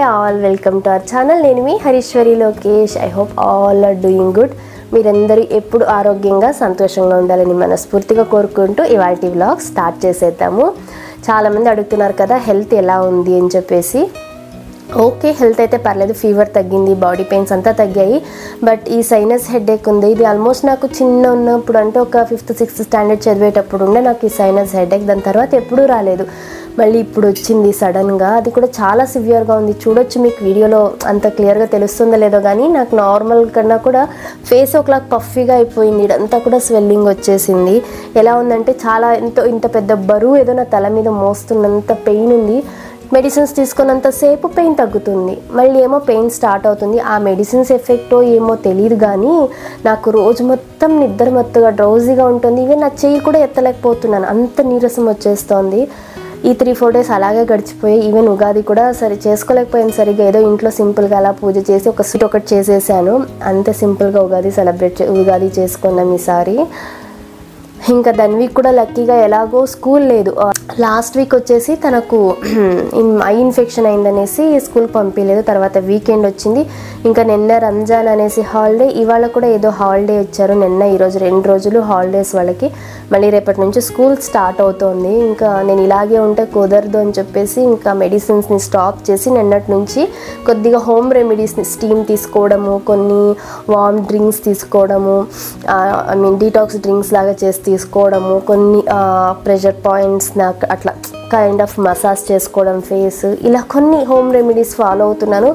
all, welcome to our channel. నేను మీ హరీశ్వరి Lokesh. I hope all are doing good. మీరందరూ ఎప్పుడు ఆరోగ్యంగా సంతోషంగా ఉండాలని మనస్ఫూర్తిగా కోరుకుంటూ ఇవాల్టి వ్లాగ్ స్టార్ట్ చేసేద్దాము. చాలా మంది అడుగుతున్నారు కదా హెల్త్ ఎలా ఉంది అని చెప్పేసి. ఓకే, హెల్త్ అయితే పర్లేదు, ఫీవర్ తగ్గింది, బాడీ పెయిన్స్ అంతా తగ్గాయి. బట్ ఈ సైనస్ హెడేక్ ఉంది. ఇది ఆల్మోస్ట్ నాకు చిన్న ఉన్నప్పుడు అంటే ఒక 5th 6th స్టాండర్డ్ చదివేటప్పుడు ఉండే నాకు ఈ సైనస్ హెడేక్. దాని తర్వాత ఎప్పుడూ రాలేదు, మళ్ళీ ఇప్పుడు వచ్చింది సడన్గా. అది కూడా చాలా సివియర్గా ఉంది. చూడొచ్చు, మీకు వీడియోలో అంత క్లియర్గా తెలుస్తుందో లేదో కానీ నాకు నార్మల్ కన్నా కూడా ఫేస్ ఒకలా పఫీగా అయిపోయింది. ఇదంతా కూడా స్వెల్లింగ్ వచ్చేసింది. ఎలా ఉందంటే చాలా ఇంత పెద్ద బరువు ఏదో నా తల మీద మోస్తున్నంత పెయిన్ ఉంది. మెడిసిన్స్ తీసుకున్నంతసేపు పెయిన్ తగ్గుతుంది, మళ్ళీ ఏమో పెయిన్ స్టార్ట్ అవుతుంది. ఆ మెడిసిన్స్ ఎఫెక్టో ఏమో తెలియదు కానీ నాకు రోజు మొత్తం నిద్ర మత్తుగా డ్రౌజీగా ఉంటుంది. ఈవెన్ నా చెయ్యి కూడా ఎత్తలేకపోతున్నాను, అంత నీరసం వచ్చేస్తోంది. ఈ 3-4 డేస్ అలాగే గడిచిపోయి ఈవెన్ ఉగాది కూడా సరి చేసుకోలేకపోయాను సరిగ్గా. ఏదో ఇంట్లో సింపుల్గా అలా పూజ చేసి ఒక స్వీట్ ఒకటి చేసేసాను, అంతే సింపుల్గా ఉగాది చేసుకున్నాం ఈసారి. ఇంకా ధన్వీక్ కూడా లక్కీగా ఎలాగో స్కూల్ లేదు. లాస్ట్ వీక్ వచ్చేసి తనకు ఐ ఇన్ఫెక్షన్ అయిందనేసి స్కూల్కి పంపించలేదు. తర్వాత వీకెండ్ వచ్చింది, ఇంకా నిన్న రంజాన్ అనేసి హాలిడే, ఇవాళ కూడా ఏదో హాలిడే ఇచ్చారు. నిన్న ఈరోజు 2 రోజులు హాలిడేస్ వాళ్ళకి. మళ్ళీ రేపటి నుంచి స్కూల్ స్టార్ట్ అవుతోంది. ఇంకా నేను ఇలాగే ఉంటే కుదరదు అని చెప్పేసి ఇంకా మెడిసిన్స్ని స్టాప్ చేసి నిన్నటి నుంచి కొద్దిగా హోమ్ రెమెడీస్ని స్టీమ్ తీసుకోవడము, కొన్ని వార్మ్ డ్రింక్స్ తీసుకోవడము, డీటాక్స్ డ్రింక్స్ లాగా చేసి తీసుకోవడము, కొన్ని ప్రెషర్ పాయింట్స్ నాకు అట్లా కైండ్ ఆఫ్ మసాజ్ చేసుకోవడం ఫేస్, ఇలా కొన్ని హోమ్ రెమెడీస్ ఫాలో అవుతున్నాను.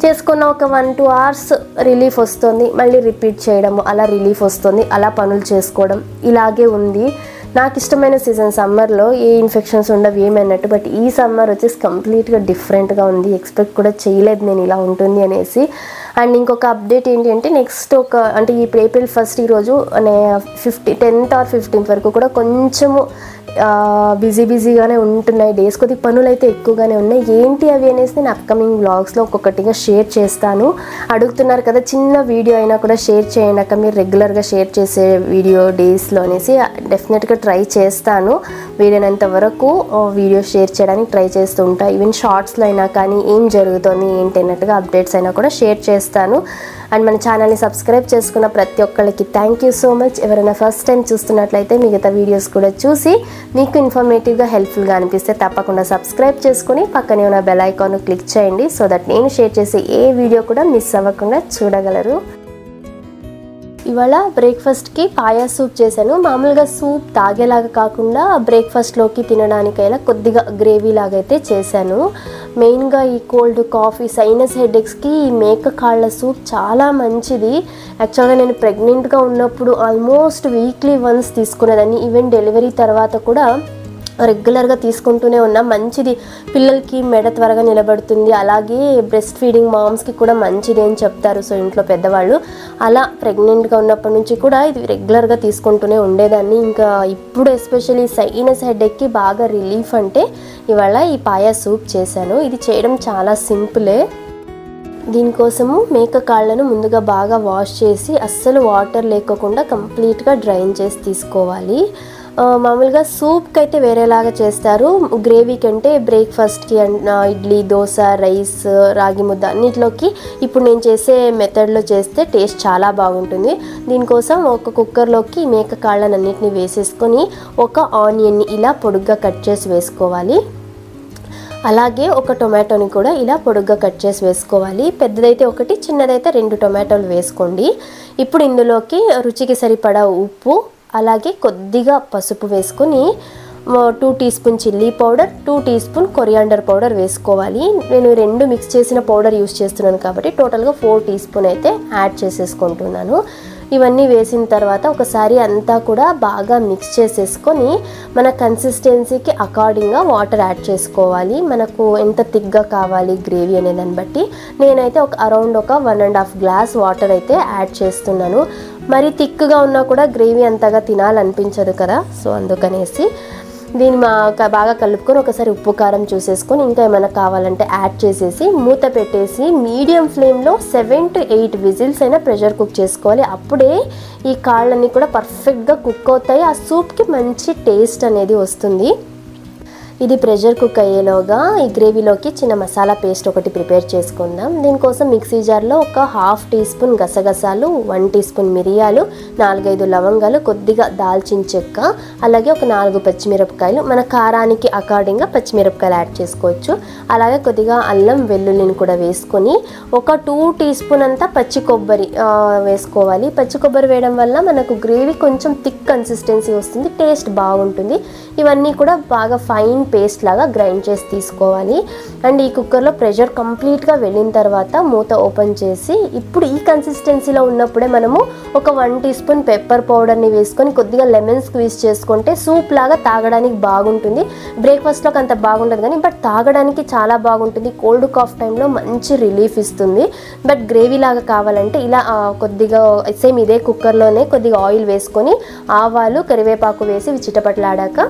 చేసుకున్న ఒక 1-2 అవర్స్ రిలీఫ్ వస్తుంది, మళ్ళీ రిపీట్ చేయడము, అలా రిలీఫ్ వస్తుంది, అలా పనులు చేసుకోవడం ఇలాగే ఉంది. నాకు ఇష్టమైన సీజన్ సమ్మర్లో ఏ ఇన్ఫెక్షన్స్ ఉండవు ఏమన్నట్టు. బట్ ఈ సమ్మర్ వచ్చేసి కంప్లీట్గా డిఫరెంట్గా ఉంది. ఎక్స్పెక్ట్ కూడా చేయలేదు నేను ఇలా ఉంటుంది అనేసి. అండ్ ఇంకొక అప్డేట్ ఏంటి అంటే నెక్స్ట్ అంటే ఈ ఏప్రిల్ 1 ఈరోజు 10th or 15th వరకు కూడా కొంచెము బిజీగానే ఉంటున్నాయి డేస్. కొద్దిగా పనులు అయితే ఎక్కువగానే ఉన్నాయి. ఏంటి అవి అనేసి నేను అప్కమింగ్ వ్లాగ్స్లో ఒక్కొక్కటిగా షేర్ చేస్తాను. అడుగుతున్నారు కదా చిన్న వీడియో అయినా కూడా షేర్ చేయండి అక్క, మీరు రెగ్యులర్గా షేర్ చేసే వీడియో డేస్లో అనేసి. డెఫినెట్గా ట్రై చేస్తాను, వీలైనంత వరకు వీడియో షేర్ చేయడానికి ట్రై చేస్తూ ఉంటాను. ఈవెన్ షార్ట్స్లో అయినా కానీ ఏం జరుగుతుంది ఏంటి అన్నట్టుగా అప్డేట్స్ అయినా కూడా షేర్ చేస్తాను. అండ్ మన ఛానల్ని సబ్స్క్రైబ్ చేసుకున్న ప్రతి ఒక్కరికి థ్యాంక్ యూ సో మచ్. ఎవరైనా ఫస్ట్ టైం చూస్తున్నట్లయితే మిగతా వీడియోస్ కూడా చూసి మీకు ఇన్ఫర్మేటివ్గా హెల్ప్ఫుల్గా అనిపిస్తే తప్పకుండా సబ్స్క్రైబ్ చేసుకుని పక్కనే ఉన్న బెల్ ఐకాన్ క్లిక్ చేయండి, సో దట్ నేను షేర్ చేసే ఏ వీడియో కూడా మిస్ అవ్వకుండా చూడగలరు. ఇవాళ బ్రేక్ఫాస్ట్కి పాయా సూప్ చేశాను. మామూలుగా సూప్ తాగేలాగా కాకుండా బ్రేక్ఫాస్ట్లోకి తినడానికైనా కొద్దిగా గ్రేవీ లాగా అయితే చేశాను. మెయిన్గా ఈ కోల్డ్ కాఫీ సైనస్ హెడేక్స్కి ఈ మేక కాళ్ళ సూప్ చాలా మంచిది. యాక్చువల్గా నేను ప్రెగ్నెంట్గా ఉన్నప్పుడు ఆల్మోస్ట్ వీక్లీ వన్స్ తీసుకునేదాన్ని. ఈవెన్ డెలివరీ తర్వాత కూడా రెగ్యులర్గా తీసుకుంటూనే ఉన్నా. మంచిది, పిల్లలకి మెడ త్వరగా నిలబడుతుంది, అలాగే బ్రెస్ట్ ఫీడింగ్ మామ్స్కి కూడా మంచిది అని చెప్తారు. సో ఇంట్లో పెద్దవాళ్ళు అలా ప్రెగ్నెంట్గా ఉన్నప్పటి నుంచి కూడా ఇది రెగ్యులర్గా తీసుకుంటూనే ఉండేదాన్ని. ఇంకా ఇప్పుడు ఎస్పెషల్లీ సైనస్ హెడేక్కి బాగా రిలీఫ్ అంటే ఇవాళ ఈ పాయా సూప్ చేశాను. ఇది చేయడం చాలా సింపులే. దీనికోసము మేక కాళ్ళను ముందుగా బాగా వాష్ చేసి అస్సలు వాటర్ లేకోకుండా కంప్లీట్గా డ్రైన్ చేసి తీసుకోవాలి. మామూలుగా సూప్కి అయితే వేరేలాగా చేస్తారు, గ్రేవీ కంటే బ్రేక్ఫాస్ట్కి ఇడ్లీ, దోశ, రైస్, రాగి ముద్ద అన్నిటిలోకి ఇప్పుడు నేను చేసే మెథడ్లో చేస్తే టేస్ట్ చాలా బాగుంటుంది. దీనికోసం ఒక కుక్కర్లోకి మేక కాళ్ళనన్నిటిని వేసేసుకొని ఒక ఆనియన్ని ఇలా పొడుగ్గా కట్ చేసి వేసుకోవాలి. అలాగే ఒక టొమాటోని కూడా ఇలా పొడుగ్గా కట్ చేసి వేసుకోవాలి. పెద్దదైతే 1, చిన్నదైతే 2 టొమాటోలు వేసుకోండి. ఇప్పుడు ఇందులోకి రుచికి సరిపడా ఉప్పు, అలాగే కొద్దిగా పసుపు వేసుకొని 2 teaspoon chilli powder, 2 teaspoon coriander powder వేసుకోవాలి. నేను 2 మిక్స్ చేసిన పౌడర్ యూస్ చేస్తున్నాను కాబట్టి టోటల్గా 4 టీ స్పూన్ అయితే యాడ్ చేసేసుకుంటున్నాను. ఇవన్నీ వేసిన తర్వాత ఒకసారి అంతా కూడా బాగా మిక్స్ చేసేసుకొని మన కన్సిస్టెన్సీకి అకార్డింగ్గా వాటర్ యాడ్ చేసుకోవాలి. మనకు ఎంత థిక్గా కావాలి గ్రేవీ అనే దాన్ని బట్టి. నేనైతే అరౌండ్ 1.5 గ్లాస్ వాటర్ అయితే యాడ్ చేస్తున్నాను. మరి థిక్గా ఉన్నా కూడా గ్రేవీ అంతగా తినాలనిపించదు కదా, సో అందుకనేసి దీన్ని బాగా కలుపుకొని ఒకసారి ఉప్పు కారం చూసేసుకొని ఇంకా ఏమైనా కావాలంటే యాడ్ చేసేసి మూత పెట్టేసి మీడియం ఫ్లేమ్లో 7 to 8 విజిల్స్ అయినా ప్రెషర్ కుక్ చేసుకోవాలి. అప్పుడే ఈ కాళ్ళన్నీ కూడా పర్ఫెక్ట్గా కుక్ అవుతాయి, ఆ సూప్కి మంచి టేస్ట్ అనేది వస్తుంది. ఇది ప్రెషర్ కుక్ అయ్యేలోగా ఈ గ్రేవీలోకి చిన్న మసాలా పేస్ట్ ఒకటి ప్రిపేర్ చేసుకుందాం. దీనికోసం మిక్సీ జార్లో ఒక 1/2 టీ స్పూన్ గసగసాలు, 1 టీ స్పూన్ మిరియాలు, 4-5 లవంగాలు, కొద్దిగా దాల్చిన చెక్క, అలాగే ఒక 4 పచ్చిమిరపకాయలు, మన కారానికి అకార్డింగ్గా పచ్చిమిరపకాయలు యాడ్ చేసుకోవచ్చు. అలాగే కొద్దిగా అల్లం వెల్లుల్లిని కూడా వేసుకొని ఒక 2 టీ స్పూన్ అంతా పచ్చి కొబ్బరి వేసుకోవాలి. పచ్చి కొబ్బరి వేయడం వల్ల మనకు గ్రేవీ కొంచెం థిక్ కన్సిస్టెన్సీ వస్తుంది, టేస్ట్ బాగుంటుంది. ఇవన్నీ కూడా బాగా ఫైన్ పేస్ట్ లాగా గ్రైండ్ చేసి తీసుకోవాలి. అండ్ ఈ కుక్కర్లో ప్రెషర్ కంప్లీట్గా వెళ్ళిన తర్వాత మూత ఓపెన్ చేసి ఇప్పుడు ఈ కన్సిస్టెన్సీలో ఉన్నప్పుడే మనము ఒక 1 టీ స్పూన్ పెప్పర్ పౌడర్ని వేసుకొని కొద్దిగా లెమన్ స్క్వీజ్ చేసుకుంటే సూప్ లాగా తాగడానికి బాగుంటుంది. బ్రేక్ఫాస్ట్లోకి అంత బాగుంటుంది కానీ బట్ తాగడానికి చాలా బాగుంటుంది. కోల్డ్ కాఫ్ టైంలో మంచి రిలీఫ్ ఇస్తుంది. బట్ గ్రేవీ లాగా కావాలంటే ఇలా కొద్దిగా సేమ్ ఇదే కుక్కర్లోనే కొద్దిగా ఆయిల్ వేసుకొని ఆవాలు, కరివేపాకు వేసి చిటపట్లాడాక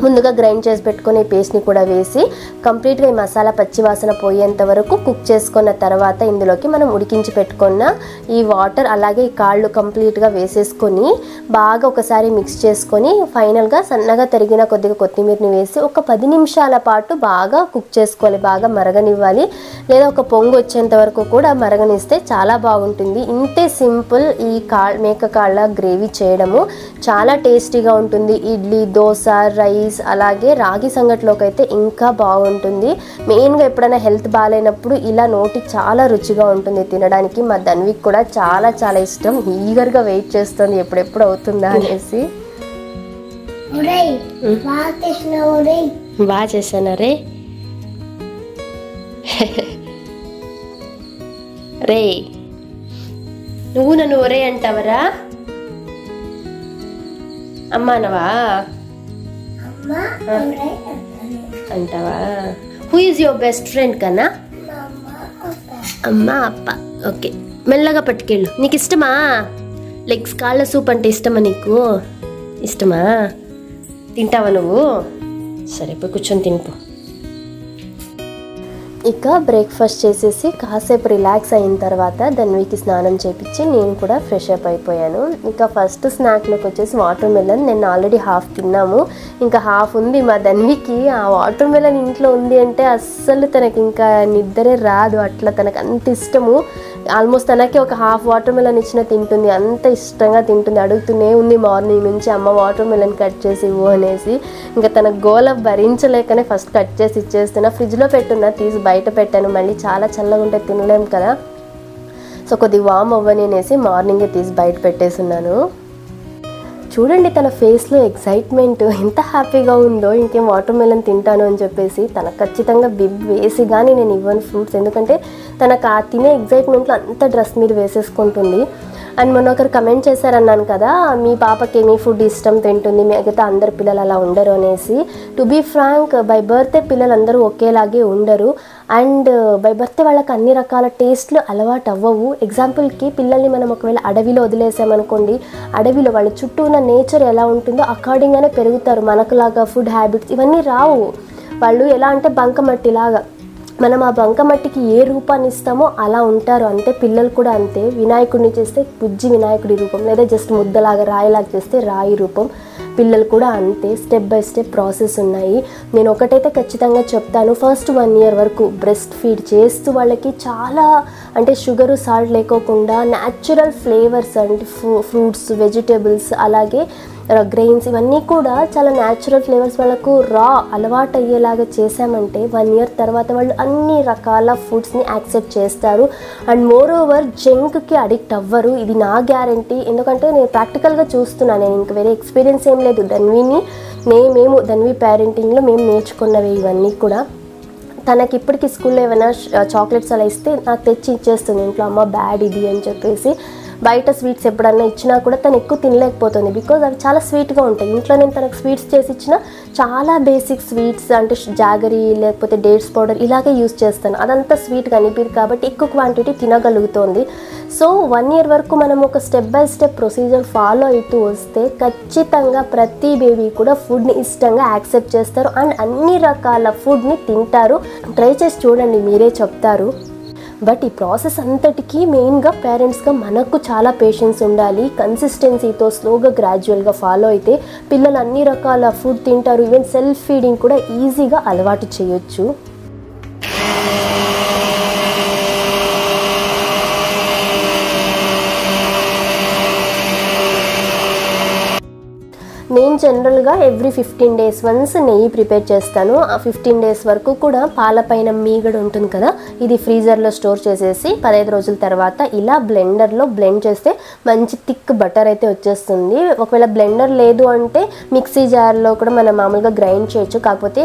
ముందుగా గ్రైండ్ చేసి పెట్టుకుని పేస్ట్ని కూడా వేసి కంప్లీట్గా ఈ మసాలా పచ్చివాసన పోయేంత వరకు కుక్ చేసుకున్న తర్వాత ఇందులోకి మనం ఉడికించి పెట్టుకున్న ఈ వాటర్ అలాగే ఈ కాళ్ళు కంప్లీట్గా వేసేసుకొని బాగా ఒకసారి మిక్స్ చేసుకొని ఫైనల్గా సన్నగా తరిగిన కొద్దిగా కొత్తిమీరని వేసి ఒక 10 నిమిషాల పాటు బాగా కుక్ చేసుకోవాలి, బాగా మరగనివ్వాలి. లేదా ఒక పొంగు వచ్చేంత వరకు కూడా మరగనిస్తే చాలా బాగుంటుంది. ఇంతే సింపుల్ ఈ మేక కాళ్ళ గ్రేవీ చేయడము. చాలా టేస్టీగా ఉంటుంది. ఇడ్లీ, దోశ, రైస్ అలాగే రాగి సంగట్లోకి అయితే ఇంకా బాగుంటుంది. మెయిన్గా ఎప్పుడైనా హెల్త్ బాగాలేనప్పుడు ఇలా నోటి చాలా రుచిగా ఉంటుంది తినడానికి. మా ధన్విక్ కూడా చాలా చాలా ఇష్టం, ఈగర్గా వెయిట్ చేస్తుంది ఎప్పుడెప్పుడు అవుతుందా అనేసి. బాగా చేశానా రే? రే నువ్వు నన్ను ఒరే అంటావరా? అమ్మానవా అంటావా? Who is your best friend కన్నా? అమ్మ అప్ప. ఓకే, మెల్లగా పట్టుకెళ్ళు. నీకు ఇష్టమా లెగ్స్ కాళ్ళ సూప్ అంటే? ఇష్టమా నీకు? ఇష్టమా? తింటావా నువ్వు? సరే పోయి కూర్చొని తినిపో. ఇక బ్రేక్ఫాస్ట్ చేసేసి కాసేపు రిలాక్స్ అయిన తర్వాత ధన్వికి స్నానం చేపించి నేను కూడా ఫ్రెష్ అప్ అయిపోయాను. ఇంకా ఫస్ట్ స్నాక్లోకి వచ్చేసి వాటర్ మెలన్. నేను ఆల్రెడీ హాఫ్ తిన్నాము, ఇంకా హాఫ్ ఉంది. మా ధన్వికి ఆ వాటర్ మెలన్ ఇంట్లో ఉంది అంటే అస్సలు తనకి ఇంకా నిద్రే రాదు, అట్లా తనకు అంత ఇష్టము. ఆల్మోస్ట్ తనకి ఒక హాఫ్ వాటర్ మెలన్ ఇచ్చిన తింటుంది, అంత ఇష్టంగా తింటుంది. అడుగుతూనే ఉంది మార్నింగ్ నుంచి, అమ్మ వాటర్ మెలన్ కట్ చేసి ఇవ్వు అనేసి. ఇంకా తన గోల భరించలేకనే ఫస్ట్ కట్ చేసి ఇచ్చేస్తున్నా. ఫ్రిడ్జ్లో పెట్టున్నా, తీసి బయట పెట్టాను. మళ్ళీ చాలా చల్లగా ఉంటే తినలేము కదా, సో కొద్దిగా వామ్ అవ్వని అనేసి మార్నింగే తీసి బయట పెట్టేస్తున్నాను. చూడండి తన ఫేస్లో ఎక్సైట్మెంట్ ఎంత హ్యాపీగా ఉందో. ఇంకేం వాటర్ మెలన్ తింటాను అని చెప్పేసి తనకు ఖచ్చితంగా బిబ్ వేసి కానీ నేను ఇవ్వను ఫ్రూట్స్, ఎందుకంటే తనకు ఆ తినే ఎక్సైట్మెంట్లో అంత డ్రెస్ మీద వేసేసుకుంటుంది. అండ్ మొన్న ఒకరు కమెంట్ చేశారన్నాను కదా, మీ పాపకి ఏమీ ఫుడ్ ఇష్టం తింటుంది, మిగతా అందరు పిల్లలు అలా ఉండరు అనేసి. To be frank, by birthday పిల్లలందరూ ఒకేలాగే ఉండరు. అండ్ బై బర్త్డే వాళ్ళకి అన్ని రకాల టేస్ట్లు అలవాటు అవ్వవు. ఎగ్జాంపుల్కి పిల్లల్ని మనం ఒకవేళ అడవిలో వదిలేసామనుకోండి, అడవిలో వాళ్ళ చుట్టూ ఉన్న నేచర్ ఎలా ఉంటుందో అకార్డింగ్గానే పెరుగుతారు. మనకులాగా ఫుడ్ హ్యాబిట్స్ ఇవన్నీ రావు. వాళ్ళు ఎలా అంటే బంకమట్టిలాగా, మనం ఆ బంకమట్టికి ఏ రూపాన్ని ఇస్తామో అలా ఉంటారు. అంతే పిల్లలు కూడా అంతే. వినాయకుడిని చేస్తే బుజ్జి వినాయకుడి రూపం, లేదా జస్ట్ ముద్దలాగా రాయిలాగా చేస్తే రాయి రూపం. పిల్లలు కూడా అంతే, స్టెప్ బై స్టెప్ ప్రాసెస్ ఉన్నాయి. నేను ఒకటైతే ఖచ్చితంగా చెప్తాను, ఫస్ట్ 1 ఇయర్ వరకు బ్రెస్ట్ ఫీడ్ చేస్తూ వాళ్ళకి చాలా అంటే షుగరు, సాల్ట్ లేకోకుండా న్యాచురల్ ఫ్లేవర్స్ అంటే ఫ్రూట్స్, వెజిటేబుల్స్ అలాగే గ్రెయిన్స్ ఇవన్నీ కూడా చాలా న్యాచురల్ ఫ్లేవర్స్ వాళ్ళకు రా అలవాటు అయ్యేలాగా చేసామంటే 1 ఇయర్ తర్వాత వాళ్ళు అన్ని రకాల ఫుడ్స్ని యాక్సెప్ట్ చేస్తారు. అండ్ మోర్ ఓవర్ జంక్కి అడిక్ట్ అవ్వరు, ఇది నా గ్యారంటీ. ఎందుకంటే నేను ప్రాక్టికల్గా చూస్తున్నాను, నేను ఇంక వేరే ఎక్స్పీరియన్స్ ఏం లేదు. మేము ధన్వి పేరెంటింగ్లో మేము నేర్చుకున్నవి ఇవన్నీ కూడా. తనకి ఇప్పటికీ స్కూల్లో ఏమైనా చాక్లెట్స్ అలా ఇస్తే నాకు తెచ్చి ఇచ్చేస్తుంది ఇంట్లో, అమ్మ బ్యాడ్ ఇది అని చెప్పేసి. బయట స్వీట్స్ ఎప్పుడన్నా ఇచ్చినా కూడా తను ఎక్కువ తినలేకపోతుంది, బికాజ్ అవి చాలా స్వీట్గా ఉంటాయి. ఇంట్లో నేను తనకు స్వీట్స్ చేసి ఇచ్చిన చాలా బేసిక్ స్వీట్స్ అంటే జాగరీ లేకపోతే డేట్స్ పౌడర్ ఇలాగే యూస్ చేస్తాను. అదంతా స్వీట్గా అనిపించదు కాబట్టి ఎక్కువ క్వాంటిటీ తినగలుగుతుంది. సో 1 ఇయర్ వరకు మనం ఒక step by step procedure follow అవుతూ వస్తే ఖచ్చితంగా ప్రతి బేబీ కూడా ఫుడ్ని ఇష్టంగా యాక్సెప్ట్ చేస్తారు అండ్ అన్ని రకాల ఫుడ్ని తింటారు. ట్రై చేసి చూడండి, మీరే చెప్తారు. బట్ ఈ ప్రాసెస్ అంతటికీ మెయిన్గా పేరెంట్స్గా మనకు చాలా పేషెన్స్ ఉండాలి. కన్సిస్టెన్సీతో స్లోగా గ్రాడ్యువల్గా ఫాలో అయితే పిల్లలు అన్ని రకాల ఫుడ్ తింటారు. ఈవెన్ సెల్ఫ్ ఫీడింగ్ కూడా ఈజీగా అలవాటు చేయొచ్చు. నేను జనరల్గా ఎవ్రీ 15 days వన్స్ నెయ్యి ప్రిపేర్ చేస్తాను. ఆ 15 days వరకు కూడా పాలపైన మీగడ ఉంటుంది కదా, ఇది ఫ్రీజర్లో స్టోర్ చేసేసి 15 రోజుల తర్వాత ఇలా బ్లెండర్లో బ్లెండ్ చేస్తే మంచి థిక్ బటర్ అయితే వచ్చేస్తుంది. ఒకవేళ బ్లెండర్ లేదు అంటే మిక్సీ జార్లో కూడా మనం మామూలుగా గ్రైండ్ చేయొచ్చు. కాకపోతే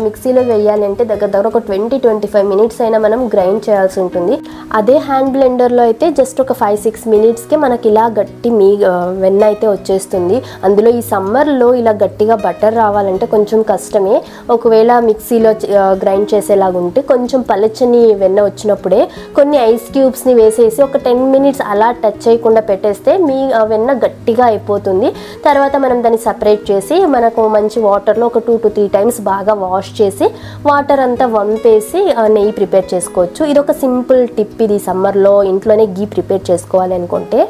మిక్సీలో వేయాలి అంటే దగ్గర ఒక 20-25 minutes అయినా మనం గ్రైండ్ చేయాల్సి ఉంటుంది. అదే హ్యాండ్ బ్లెండర్లో అయితే జస్ట్ ఒక 5-6 minutesకి మనకి ఇలా గట్టి వెన్న అయితే వచ్చేస్తుంది. అందులో ఈ సమ్మర్లో ఇలా గట్టిగా బటర్ రావాలంటే కొంచెం కష్టమే. ఒకవేళ మిక్సీలో గ్రైండ్ చేసేలాగా ఉంటే కొంచెం పలచని వెన్న వచ్చినప్పుడే కొన్ని ఐస్ క్యూబ్స్ని వేసేసి ఒక 10 minutes అలా టచ్ చేయకుండా పెట్టేస్తే వెన్న గట్టిగా అయిపోతుంది. తర్వాత మనం దాన్ని సపరేట్ చేసి మనకు మంచి వాటర్లో ఒక 2 to 3 times బాగా వాష్ చేసి వాటర్ అంతా వంపేసి నెయ్యి ప్రిపేర్ చేసుకోవచ్చు. ఇది ఒక సింపుల్ టిప్. ఇది సమ్మర్లో ఇంట్లోనే గీ ప్రిపేర్ చేసుకోవాలి అనుకుంటే.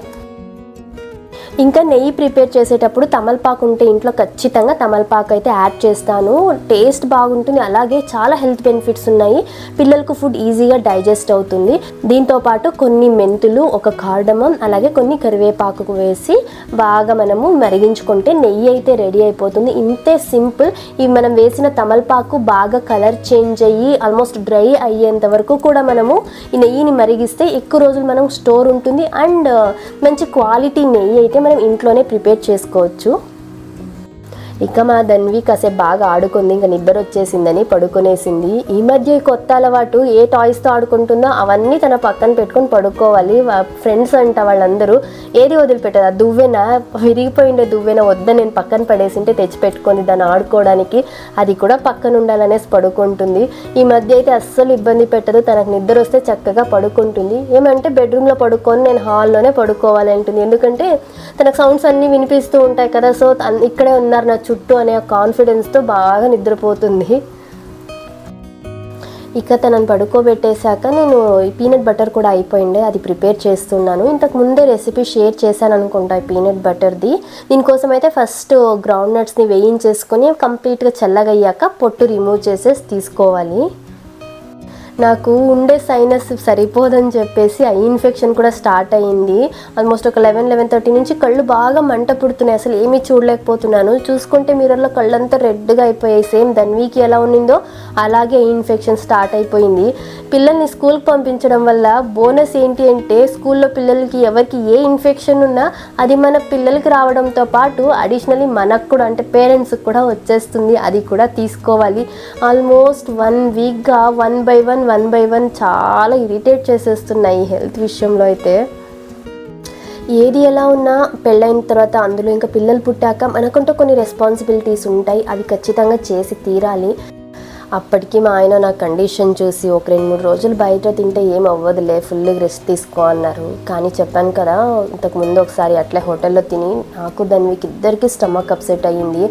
ఇంకా నెయ్యి ప్రిపేర్ చేసేటప్పుడు తమలపాకు ఉంటే ఇంట్లో ఖచ్చితంగా తమలపాకు అయితే యాడ్ చేస్తాను. టేస్ట్ బాగుంటుంది, అలాగే చాలా హెల్త్ బెనిఫిట్స్ ఉన్నాయి. పిల్లలకు ఫుడ్ ఈజీగా డైజెస్ట్ అవుతుంది. దీంతోపాటు కొన్ని మెంతులు, ఒక కార్డమం, అలాగే కొన్ని కరివేపాకు వేసి బాగా మనము మరిగించుకుంటే నెయ్యి అయితే రెడీ అయిపోతుంది. ఇంతే సింపుల్. ఇవి మనం వేసిన తమలపాకు బాగా కలర్ చేంజ్ అయ్యి ఆల్మోస్ట్ డ్రై అయ్యేంత వరకు కూడా మనము ఈ నెయ్యిని మరిగిస్తే ఎక్కువ రోజులు మనం స్టోర్ ఉంటుంది. అండ్ మంచి క్వాలిటీ నెయ్యి అయితే మనం ఇంట్లోనే ప్రిపేర్ చేసుకోవచ్చు. ఇక మా ధన్వి కాసేపు బాగా ఆడుకుంది, ఇంకా నిద్ర వచ్చేసిందని పడుకునేసింది. ఈ మధ్య కొత్త అలవాటు, ఏ టాయ్స్తో ఆడుకుంటుందో అవన్నీ తన పక్కన పెట్టుకొని పడుకోవాలి. ఫ్రెండ్స్ అంట వాళ్ళందరూ ఏది వదిలిపెట్టదు. ఆ దువ్వెన, విరిగిపోయిండే దువ్వెన వద్ద నేను పక్కన పడేసింటే తెచ్చి పెట్టుకొని దాన్ని ఆడుకోవడానికి, అది కూడా పక్కన ఉండాలనేసి పడుకుంటుంది. ఈ మధ్య అయితే అస్సలు ఇబ్బంది పెట్టదు. తనకు నిద్ర వస్తే చక్కగా పడుకుంటుంది. ఏమంటే బెడ్రూమ్లో పడుకొని నేను హాల్లోనే పడుకోవాలి అంటుంది. ఎందుకంటే తనకు సౌండ్స్ అన్నీ వినిపిస్తూ ఉంటాయి కదా, సో ఇక్కడే ఉన్నారు నా చుట్టూ అనే కాన్ఫిడెన్స్తో బాగా నిద్రపోతుంది. ఇక తనను పడుకోబెట్టేశాక నేను ఈ పీనట్ బటర్ కూడా అయిపోయింది, అది ప్రిపేర్ చేస్తున్నాను. ఇంతకు ముందే రెసిపీ షేర్ చేశాను అనుకుంటా ఈ పీనట్ బటర్ది. దీనికోసం అయితే ఫస్ట్ గ్రౌండ్ నట్స్ని వేయించేసుకొని కంప్లీట్గా చల్లగయ్యాక పొట్టు రిమూవ్ చేసేసి తీసుకోవాలి. నాకు ఉండే సైనస్ సరిపోదని చెప్పేసి ఐ ఇన్ఫెక్షన్ కూడా స్టార్ట్ అయ్యింది. ఆల్మోస్ట్ ఒక 11-11:30 నుంచి కళ్ళు బాగా మంట పుడుతున్నాయి. అసలు ఏమీ చూడలేకపోతున్నాను. చూసుకుంటే మిర్రర్లో కళ్ళంతా రెడ్గా అయిపోయాయి. సేమ్ ధన్వికి ఎలా ఉన్నిందో అలాగే ఐ ఇన్ఫెక్షన్ స్టార్ట్ అయిపోయింది. పిల్లల్ని స్కూల్కి పంపించడం వల్ల బోనస్ ఏంటి అంటే స్కూల్లో పిల్లలకి ఎవరికి ఏ ఇన్ఫెక్షన్ ఉన్నా అది మన పిల్లలకి రావడంతో పాటు అడిషనల్లీ మనకు కూడా అంటే పేరెంట్స్కి కూడా వచ్చేస్తుంది. అది కూడా తీసుకోవాలి. ఆల్మోస్ట్ 1 weekగా 1 by 1 చాలా ఇరిటేట్ చేసేస్తున్నాయి హెల్త్ విషయంలో అయితే. ఏది ఎలా ఉన్నా పెళ్ళైన తర్వాత అందులో ఇంకా పిల్లలు పుట్టాక మనకంటూ కొన్ని రెస్పాన్సిబిలిటీస్ ఉంటాయి, అవి ఖచ్చితంగా చేసి తీరాలి. అప్పటికి మా ఆయన నా కండిషన్ చూసి ఒక 2-3 రోజులు బయట తింటే ఏం అవ్వదులే, ఫుల్ రెస్ట్ తీసుకో అన్నారు. కానీ చెప్పాను కదా, ఇంతకుముందు ఒకసారి అట్లే హోటల్లో తిని నాకు ధన్వికి ఇద్దరికి స్టమక్ అప్సెట్ అయ్యింది.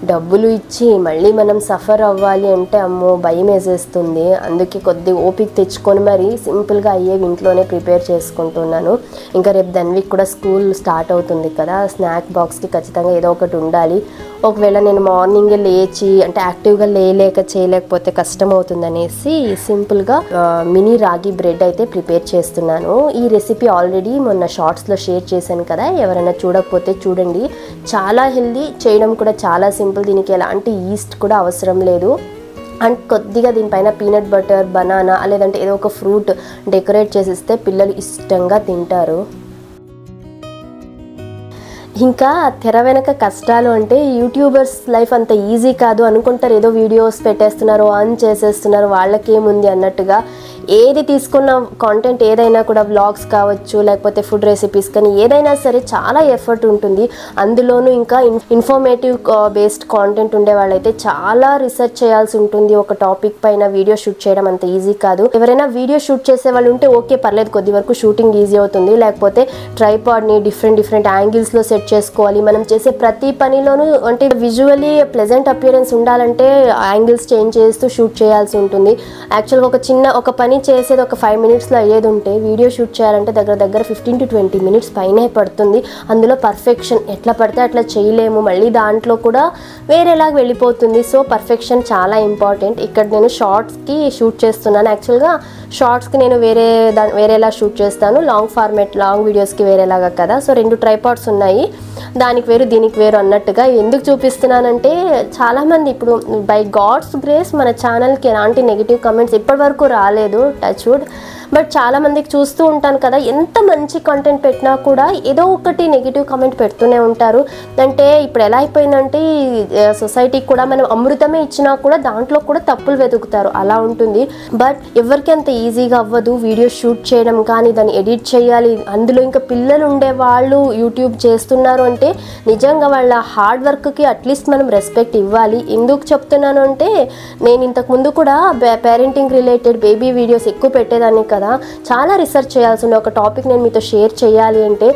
డబ్బులు ఇచ్చి మళ్ళీ మనం సఫర్ అవ్వాలి అంటే అమ్మో భయం వేసేస్తుంది. అందుకే కొద్ది ఓపిక తెచ్చుకొని మరి సింపుల్గా అయ్యేవి ఇంట్లోనే ప్రిపేర్ చేసుకుంటున్నాను. ఇంకా రేపు ధన్వికి కూడా స్కూల్ స్టార్ట్ అవుతుంది కదా, స్నాక్ బాక్స్కి ఖచ్చితంగా ఏదో ఒకటి ఉండాలి. ఒకవేళ నేను మార్నింగే లేచి అంటే యాక్టివ్గా చేయలేకపోతే కష్టం అవుతుంది అనేసి సింపుల్గా మినీ రాగి బ్రెడ్ అయితే ప్రిపేర్ చేస్తున్నాను. ఈ రెసిపీ ఆల్రెడీ మొన్న షార్ట్స్లో షేర్ చేశాను కదా, ఎవరైనా చూడకపోతే చూడండి. చాలా హెల్దీ, చేయడం కూడా చాలా సింపుల్. దీనికి ఎలాంటి ఈస్ట్ కూడా అవసరం లేదు. అండ్ కొద్దిగా దీనిపైన పీనట్ బటర్, బనానా లేదంటే ఏదో ఒక ఫ్రూట్ డెకరేట్ చేసిస్తే పిల్లలు ఇష్టంగా తింటారు. ఇంకా తెర వెనక కష్టాలు అంటే యూట్యూబర్స్ లైఫ్ అంత ఈజీ కాదు అనుకుంటారు. ఏదో వీడియోస్ పెట్టేస్తున్నారు, ఆన్ చేసేస్తున్నారు, వాళ్ళకేముంది అన్నట్టుగా. ఏది తీసుకున్న కాంటెంట్ ఏదైనా కూడా వ్లాగ్స్ కావచ్చు లేకపోతే ఫుడ్ రెసిపీస్ కానీ ఏదైనా సరే చాలా ఎఫర్ట్ ఉంటుంది. అందులోనూ ఇంకా ఇన్ఫర్మేటివ్ బేస్డ్ కాంటెంట్ ఉండే వాళ్ళైతే చాలా రీసెర్చ్ చేయాల్సి ఉంటుంది. ఒక టాపిక్ పైన వీడియో షూట్ చేయడం అంత ఈజీ కాదు. ఎవరైనా వీడియో షూట్ చేసే వాళ్ళు ఉంటే ఓకే పర్లేదు, కొద్ది వరకు షూటింగ్ ఈజీ అవుతుంది. లేకపోతే ట్రైపాడ్ని డిఫరెంట్ యాంగిల్స్లో సెట్ చేసుకోవాలి. మనం చేసే ప్రతి పనిలోనూ అంటే విజువల్లీ ప్లెజెంట్ అపియరెన్స్ ఉండాలంటే యాంగిల్స్ చేంజ్ చేస్తూ షూట్ చేయాల్సి ఉంటుంది. యాక్చువల్గా ఒక పని పని చేసేది ఒక 5 మినిట్స్లో అయ్యేది ఉంటే వీడియో షూట్ చేయాలంటే దగ్గర 15 to 20 మినిట్స్ పైనే పడుతుంది. అందులో పర్ఫెక్షన్ ఎట్లా పడితే అట్లా చేయలేము, మళ్ళీ దాంట్లో కూడా వేరేలాగా వెళ్ళిపోతుంది. సో పర్ఫెక్షన్ చాలా ఇంపార్టెంట్. ఇక్కడ నేను షార్ట్స్కి షూట్ చేస్తున్నాను. యాక్చువల్గా షార్ట్స్కి నేను వేరేలా షూట్ చేస్తాను, లాంగ్ ఫార్మేట్ లాంగ్ వీడియోస్కి వేరేలాగా కదా. సో 2 ట్రైపాడ్స్ ఉన్నాయి, దానికి వేరు దీనికి వేరు అన్నట్టుగా. ఎందుకు చూపిస్తున్నానంటే చాలామంది ఇప్పుడు బై గాడ్స్ గ్రేస్ మన ఛానల్కి ఎలాంటి నెగిటివ్ కమెంట్స్ ఇప్పటి వరకు రాలేదు, టచ్ వుడ్. బట్ చాలామందికి చూస్తూ ఉంటాను కదా, ఎంత మంచి కంటెంట్ పెట్టినా కూడా ఏదో ఒకటి నెగిటివ్ కమెంట్ పెడుతూనే ఉంటారు. అంటే ఇప్పుడు ఎలా అయిపోయిందంటే సొసైటీకి కూడా మనం అమృతమే ఇచ్చినా కూడా దాంట్లో కూడా తప్పులు వెతుకుతారు, అలా ఉంటుంది. బట్ ఎవరికి అంత ఈజీగా అవ్వదు వీడియో షూట్ చేయడం కానీ, దాన్ని ఎడిట్ చేయాలి. అందులో ఇంకా పిల్లలు ఉండే వాళ్ళు యూట్యూబ్ చేస్తున్నారు అంటే నిజంగా వాళ్ళ హార్డ్ వర్క్కి అట్లీస్ట్ మనం రెస్పెక్ట్ ఇవ్వాలి. ఎందుకు చెప్తున్నాను అంటే నేను ఇంతకుముందు కూడా పేరెంటింగ్ రిలేటెడ్ బేబీ వీడియోస్ ఎక్కువ పెట్టేదాన్ని కదా. చాలా రీసెర్చ్ చేయాల్సి ఉండే ఒక టాపిక్ నేను మీతో షేర్ చేయాలి అంటే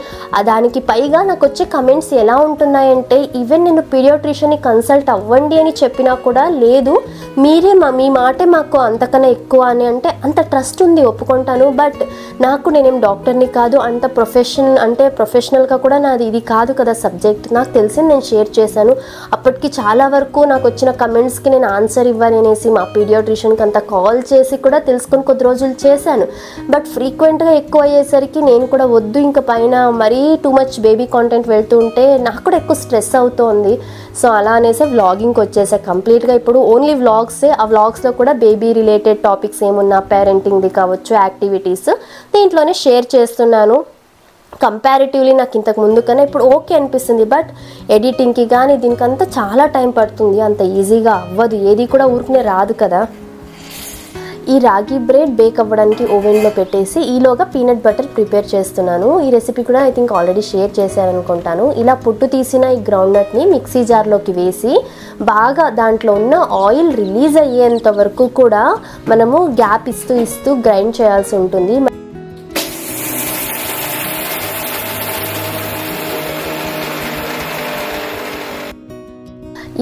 దానికి పైగా నాకు వచ్చే కమెంట్స్ ఎలా ఉంటున్నాయంటే, ఈవెన్ నేను పీడియాట్రిషియన్ని కన్సల్ట్ అవ్వండి అని చెప్పినా కూడా లేదు, మీరే మీ మాటే మాకు అంతకన్నా ఎక్కువ అని. అంటే అంత ట్రస్ట్ ఉంది, ఒప్పుకుంటాను. బట్ నేనేం డాక్టర్ని కాదు, అంత ప్రొఫెషనల్గా కూడా నాది ఇది కాదు కదా సబ్జెక్ట్. నాకు తెలిసింది నేను షేర్ చేశాను. అప్పటికి చాలా వరకు నాకు వచ్చిన కమెంట్స్కి నేను ఆన్సర్ ఇవ్వాలి అనేసి మా పీడియాట్రిషియన్కి అంతా కాల్ చేసి కూడా తెలుసుకొని కొద్ది రోజులు చేశాను. బట్ ఫ్రీక్వెంట్గా ఎక్కువ అయ్యేసరికి నేను కూడా వద్దు, ఇంకా పైన మరీ టూ మచ్ బేబీ కాంటెంట్ వెళ్తూ ఉంటే నాకు కూడా ఎక్కువ స్ట్రెస్ అవుతోంది. సో అలా అనేసి వ్లాగింగ్కి వచ్చేసా కంప్లీట్గా. ఇప్పుడు ఓన్లీ వ్లాగ్సే, ఆ వ్లాగ్స్లో కూడా బేబీ రిలేటెడ్ టాపిక్స్ ఏమున్నా పేరెంటింగ్ది కావచ్చు, యాక్టివిటీస్ దీంట్లోనే షేర్ చేస్తున్నాను. కంపారిటివ్లీ నాకు ఇంతకు ముందు కన్నా ఇప్పుడు ఓకే అనిపిస్తుంది. బట్ ఎడిటింగ్కి కానీ దీనికంతా చాలా టైం పడుతుంది, అంత ఈజీగా అవ్వదు, ఏది కూడా ఊరికనే రాదు కదా. ఈ రాగి బ్రెడ్ బేక్ అవ్వడానికి ఓవెన్లో పెట్టేసి ఈలోగా పీనట్ బటర్ ప్రిపేర్ చేస్తున్నాను. ఈ రెసిపీ కూడా ఐ థింక్ ఆల్రెడీ షేర్ చేశాను అనుకుంటాను. ఇలా పొట్టు తీసిన ఈ గ్రౌండ్నట్ని మిక్సీ జార్లోకి వేసి బాగా దాంట్లో ఉన్న ఆయిల్ రిలీజ్ అయ్యేంత వరకు కూడా మనము గ్యాప్ ఇస్తూ గ్రైండ్ చేయాల్సి ఉంటుంది.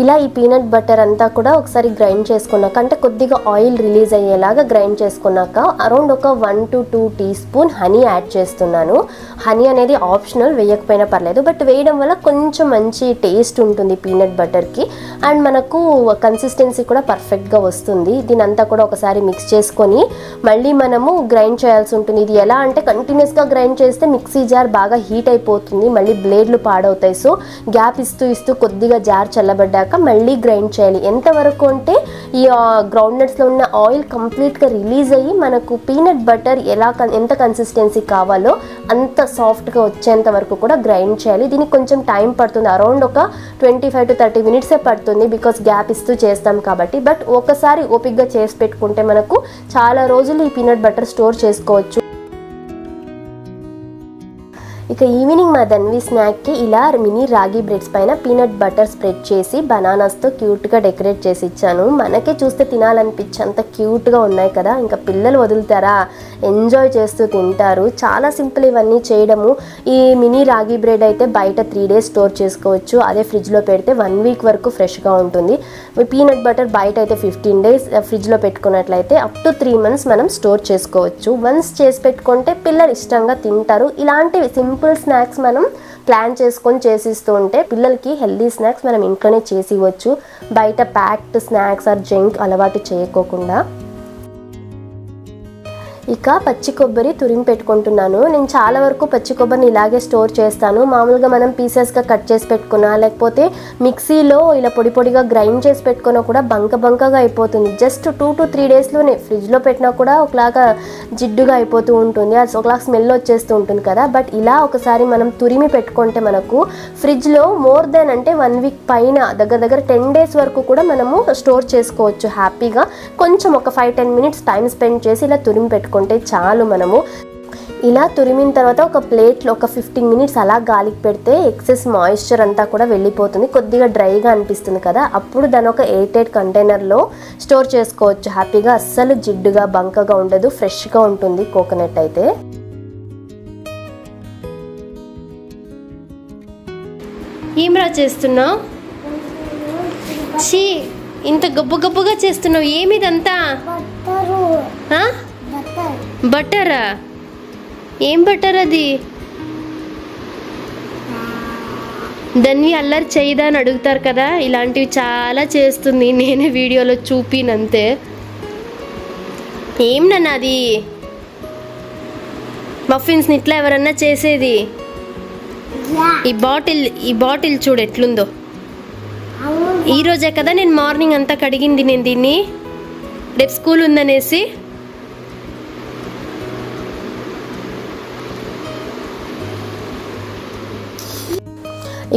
ఇలా ఈ పీనట్ బటర్ అంతా కూడా ఒకసారి గ్రైండ్ చేసుకున్నాక, అంటే కొద్దిగా ఆయిల్ రిలీజ్ అయ్యేలాగా గ్రైండ్ చేసుకున్నాక అరౌండ్ ఒక 1 to 2 teaspoon honey add చేస్తున్నాను. హనీ అనేది ఆప్షనల్, వేయకపోయినా పర్లేదు. బట్ వేయడం వల్ల కొంచెం మంచి టేస్ట్ ఉంటుంది పీనట్ బటర్కి, అండ్ మనకు కన్సిస్టెన్సీ కూడా పర్ఫెక్ట్గా వస్తుంది. దీని అంతా కూడా ఒకసారి మిక్స్ చేసుకొని మళ్ళీ మనము గ్రైండ్ చేయాల్సి ఉంటుంది. ఇది ఎలా అంటే కంటిన్యూస్గా గ్రైండ్ చేస్తే మిక్సీ జార్ బాగా హీట్ అయిపోతుంది, మళ్ళీ బ్లేడ్లు పాడవుతాయి. సో గ్యాప్ ఇస్తూ కొద్దిగా జార్ చల్లబడ్డాక మళ్ళీ గ్రైండ్ చేయాలి. ఎంతవరకు అంటే ఈ గ్రౌండ్నట్స్లో ఉన్న ఆయిల్ కంప్లీట్గా రిలీజ్ అయ్యి మనకు పీనట్ బటర్ ఎంత కన్సిస్టెన్సీ కావాలో అంత సాఫ్ట్గా వచ్చేంత వరకు కూడా గ్రైండ్ చేయాలి. దీనికి కొంచెం టైం పడుతుంది, అరౌండ్ ఒక 25 to 30 మినిట్సే పడుతుంది, బికాస్ గ్యాప్ ఇస్తూ చేస్తాం కాబట్టి. బట్ ఒకసారి ఓపిక్గా చేసి పెట్టుకుంటే మనకు చాలా రోజులు ఈ పీనట్ బటర్ స్టోర్ చేసుకోవచ్చు. ఇక ఈవినింగ్ మా ధన్వి స్నాక్కి ఇలా మినీ రాగి బ్రెడ్స్ పైన పీనట్ బటర్ స్ప్రెడ్ చేసి బనానాస్తో క్యూట్గా డెకరేట్ చేసి ఇచ్చాను. మనకే చూస్తే తినాలనిపించి అంత క్యూట్గా ఉన్నాయి కదా, ఇంకా పిల్లలు వదులుతారా, ఎంజాయ్ చేస్తూ తింటారు. చాలా సింపుల్ ఇవన్నీ చేయడము. ఈ మినీ రాగి బ్రెడ్ అయితే బయట 3 days స్టోర్ చేసుకోవచ్చు, అదే ఫ్రిడ్జ్లో పెడితే 1 week వరకు ఫ్రెష్గా ఉంటుంది. పీనట్ బటర్ బయట అయితే 15 days, ఫ్రిడ్జ్లో పెట్టుకున్నట్లయితే అప్ టు 3 months మనం స్టోర్ చేసుకోవచ్చు. వన్స్ చేసి పెట్టుకుంటే పిల్లలు ఇష్టంగా తింటారు. ఇలాంటివి సింపుల్ స్నాక్స్ మనం ప్లాన్ చేసుకొని చేసిస్తూ ఉంటే పిల్లలకి హెల్దీ స్నాక్స్ మనం ఇంట్లోనే చేసి ఇవ్వచ్చు, బయట ప్యాక్డ్ స్నాక్స్ ఆర్ జంక్ అలవాటు చేయకోకుండా. ఇక పచ్చి కొబ్బరి తురిమి పెట్టుకుంటున్నాను. నేను చాలా వరకు పచ్చి కొబ్బరిని ఇలాగే స్టోర్ చేస్తాను. మామూలుగా మనం పీసెస్గా కట్ చేసి పెట్టుకున్నా, లేకపోతే మిక్సీలో ఇలా పొడిగా గ్రైండ్ చేసి పెట్టుకున్నా కూడా బంకగా అయిపోతుంది. జస్ట్ 2 to 3 daysలోనే ఫ్రిడ్జ్లో పెట్టినా కూడా ఒకలాగా జిడ్డుగా అయిపోతూ ఉంటుంది, అది ఒకలాగా స్మెల్ వచ్చేస్తూ ఉంటుంది కదా. బట్ ఇలా ఒకసారి మనం తురిమి పెట్టుకుంటే మనకు ఫ్రిడ్జ్లో మోర్ దెన్ అంటే 1 week పైన దగ్గర 10 days వరకు కూడా మనము స్టోర్ చేసుకోవచ్చు హ్యాపీగా. కొంచెం ఒక 5-10 minutes టైం స్పెండ్ చేసి ఇలా తురిమి పెట్టుకుంటే చాలు. మనము ఇలా తురిమిన తర్వాత ఒక ప్లేట్లో ఒక 15 minutes అలా గాలికి పెడితే ఎక్సెస్ మాయిశ్చర్ అంతా కూడా వెళ్ళిపోతుంది, కొద్దిగా డ్రైగా అనిపిస్తుంది కదా. అప్పుడు దాని ఒక ఎయిర్టైట్ కంటైనర్లో స్టోర్ చేసుకోవచ్చు హ్యాపీగా. అస్సలు జిడ్డుగా బంకగా ఉండదు, ఫ్రెష్గా ఉంటుంది కోకోనట్ అయితే. ఏమరా చేస్తున్నావు? ఇంత గబ్బుగా చేస్తున్నావు, ఏమిదంతా? బటరా? ఏం బటర్ అది? దాన్ని అల్లరి చేయదా అని అడుగుతారు కదా, ఇలాంటివి చాలా చేస్తుంది. నేనే వీడియోలో చూపినంతే. ఏం నన్ను అది మఫిన్స్ని ఇట్లా ఎవరన్నా చేసేది? ఈ బాటిల్ చూడు ఎట్లుందో. ఈరోజే కదా నేను మార్నింగ్ అంతా కడిగింది నేను దీన్ని, రేపు స్కూల్ ఉందనేసి.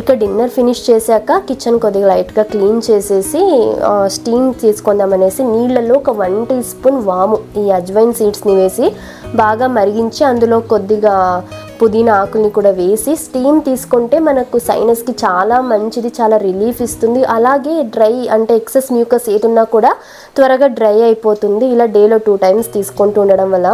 ఇక డిన్నర్ ఫినిష్ చేశాక కిచెన్ కొద్దిగా లైట్గా క్లీన్ చేసేసి స్టీమ్ తీసుకుందామనేసి నీళ్ళల్లో ఒక 1 టీ స్పూన్ వాము, ఈ అజ్వైన్ సీడ్స్ని వేసి బాగా మరిగించి అందులో కొద్దిగా పుదీనా ఆకుల్ని కూడా వేసి స్టీమ్ తీసుకుంటే మనకు సైనస్కి చాలా మంచిది, చాలా రిలీఫ్ ఇస్తుంది. అలాగే డ్రై అంటే ఎక్సెస్ మ్యూకస్ ఏదున్నా కూడా త్వరగా డ్రై అయిపోతుంది. ఇలా డేలో 2 టైమ్స్ తీసుకుంటూ ఉండడం వల్ల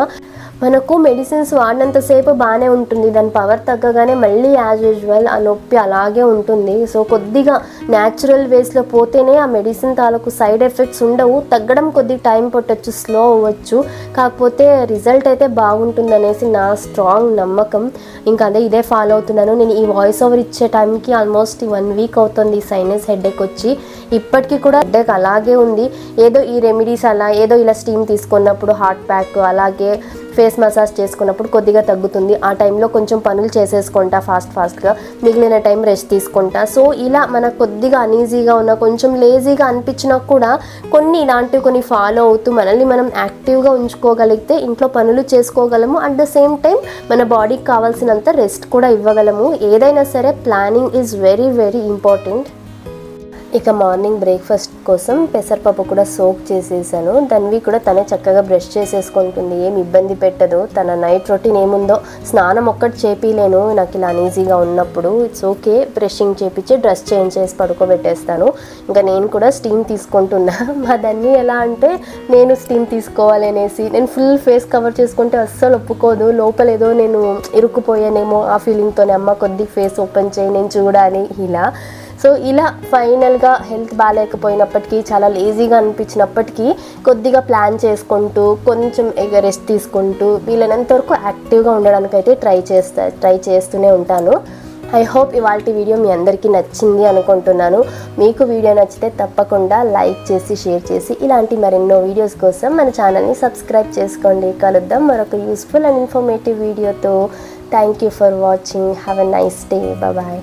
మనకు మెడిసిన్స్ వాడినంతసేపు బాగానే ఉంటుంది, దాని పవర్ తగ్గగానే మళ్ళీ యాజ్ యూజువల్ ఆ నొప్పి అలాగే ఉంటుంది. సో కొద్దిగా న్యాచురల్ వేస్లో పోతేనే ఆ మెడిసిన్ తాలూకు సైడ్ ఎఫెక్ట్స్ ఉండవు. తగ్గడం కొద్దిగా టైం పట్టొచ్చు, స్లో అవ్వచ్చు, కాకపోతే రిజల్ట్ అయితే బాగుంటుంది అనేసి నా స్ట్రాంగ్ నమ్మకం. ఇంకా అదే ఇదే ఫాలో అవుతున్నాను. నేను ఈ వాయిస్ ఓవర్ ఇచ్చే టైంకి ఆల్మోస్ట్ 1 వీక్ అవుతుంది సైనస్ హెడేక్ వచ్చి. ఇప్పటికీ కూడా హెడేక్ అలాగే ఉంది. ఏదో ఈ రెమెడీస్ అలా ఏదో ఇలా స్టీమ్ తీసుకున్నప్పుడు హాట్ ప్యాక్ అలాగే ఫేస్ మసాజ్ చేసుకున్నప్పుడు కొద్దిగా తగ్గుతుంది. ఆ టైంలో కొంచెం పనులు చేసేసుకుంటా ఫాస్ట్గా, మిగిలిన టైం రెస్ట్ తీసుకుంటా. సో ఇలా మనకు కొద్దిగా అనీజీగా ఉన్న, కొంచెం లేజీగా అనిపించినా కూడా కొన్ని ఫాలో అవుతూ మనల్ని మనం యాక్టివ్గా ఉంచుకోగలిగితే ఇంట్లో పనులు చేసుకోగలము. అట్ ద సేమ్ టైం మన బాడీకి కావాల్సినంత రెస్ట్ కూడా ఇవ్వగలము. ఏదైనా సరే planning is very very important. ఇక మార్నింగ్ బ్రేక్ఫాస్ట్ కోసం పెసరపప్పు కూడా సోక్ చేసేసాను. దాన్ని కూడా తనే చక్కగా బ్రష్ చేసేసుకుంటుంది, ఏమి ఇబ్బంది పెట్టదు. తన నైట్ రొటీన్ ఏముందో స్నానం ఒక్కటి చేపిలేను నాకు ఇలా అనీజీగా ఉన్నప్పుడు. ఇట్స్ ఓకే, బ్రషింగ్ చేపించి డ్రెస్ చేంజ్ చేసి పడుకోబెట్టేస్తాను. ఇంకా నేను కూడా స్టీమ్ తీసుకుంటున్నా. మా దాన్ని ఎలా అంటే నేను స్టీమ్ తీసుకోవాలి అనేసి, నేను ఫుల్ ఫేస్ కవర్ చేసుకుంటే అస్సలు ఒప్పుకోదు. లోపల ఏదో నేను ఇరుక్కుపోయానేమో ఆ ఫీలింగ్తోనే అమ్మ కొద్దిగా ఫేస్ ఓపెన్ చేయి నేను చూడాలి ఇలా. సో ఇలా ఫైనల్గా హెల్త్ బాగాలేకపోయినప్పటికీ, చాలా లేజీగా అనిపించినప్పటికీ కొద్దిగా ప్లాన్ చేసుకుంటూ కొంచెం రెస్ట్ తీసుకుంటూ వీలైనంత వరకు యాక్టివ్గా ఉండడానికైతే ట్రై చేస్తూనే ఉంటాను. ఐ హోప్ ఇవాళ వీడియో మీ అందరికీ నచ్చింది అనుకుంటున్నాను. మీకు వీడియో నచ్చితే తప్పకుండా లైక్ చేసి షేర్ చేసి ఇలాంటి మరెన్నో వీడియోస్ కోసం మన ఛానల్ని సబ్స్క్రైబ్ చేసుకోండి. కలుద్దాం మరొక యూస్ఫుల్ అండ్ ఇన్ఫర్మేటివ్ వీడియోతో. Thank you for watching. Have a nice day. Bye.